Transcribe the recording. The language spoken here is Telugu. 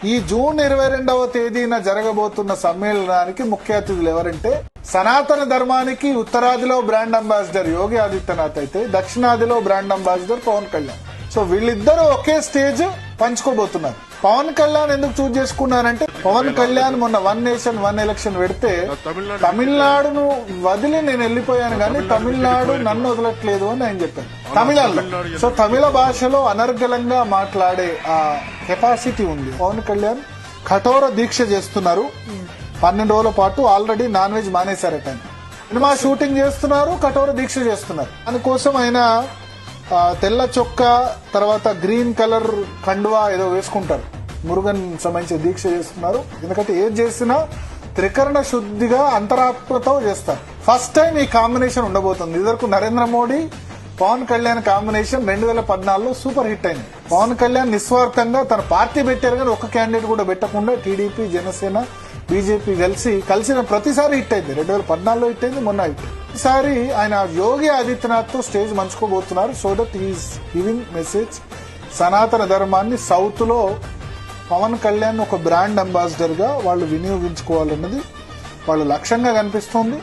ఈ జూన్ 22వ తేదీన జరగబోతున్న సమ్మేళనానికి ముఖ్య అతిథులు ఎవరంటే సనాతన ధర్మానికి ఉత్తరాదిలో బ్రాండ్ అంబాసిడర్ యోగి ఆదిత్యనాథ్ అయితే దక్షిణాదిలో brand ambassador Pawan Kalyan. So వీళ్ళిద్దరూ ఒకే స్టేజ్ పంచుకోబోతున్నారు. పవన్ కళ్యాణ్ ఎందుకు చూజ్ చేసుకున్నారంటే పవన్ కళ్యాణ్ మొన్న వన్ నేషన్ వన్ ఎలక్షన్ పెడితే తమిళనాడును వదిలి నేను వెళ్ళిపోయాను కానీ తమిళనాడు నన్ను వదలట్లేదు అని ఆయన చెప్పారు తమిళంలో. సో తమిళ భాషలో అనర్గళంగా మాట్లాడే ఆ కెపాసిటీ ఉంది. పవన్ కళ్యాణ్ కఠోర దీక్ష చేస్తున్నారు. 12 రోజుల పాటు ఆల్రెడీ నాన్ వెజ్ మానేశారట. సినిమా షూటింగ్ చేస్తున్నారు, కఠోర దీక్ష చేస్తున్నారు. దానికోసం ఆయన తెల్ల చొక్కా తర్వాత గ్రీన్ కలర్ కండువా ఏదో వేసుకుంటారు. మురుగన్ సంబంధించి దీక్ష చేస్తున్నారు. ఎందుకంటే ఏది చేసినా త్రికరణ శుద్ధిగా అంతరాత్మతో చేస్తారు. ఫస్ట్ టైం ఈ కాంబినేషన్ ఉండబోతుంది. ఇదివరకు నరేంద్ర మోడీ పవన్ కళ్యాణ్ కాంబినేషన్ 2014లో సూపర్ హిట్ అయింది. పవన్ కళ్యాణ్ నిస్వార్థంగా తన పార్టీ పెట్టారు కానీ ఒక్క క్యాండిడేట్ కూడా పెట్టకుండా టీడీపీ, జనసేన, బీజేపీ కలిసిన ప్రతిసారి హిట్ అయింది. 2014లో హిట్ అయింది, మొన్న హిట్. ఈసారి ఆయన యోగి ఆదిత్యనాథ్ తో స్టేజ్ మంచుకోబోతున్నారు. So that is giving message సనాతన ధర్మాన్ని సౌత్ లో పవన్ కళ్యాణ్ ఒక బ్రాండ్ అంబాసిడర్ గా వాళ్ళు వినియోగించుకోవాలన్నది వాళ్ళ లక్ష్యంగా కనిపిస్తోంది.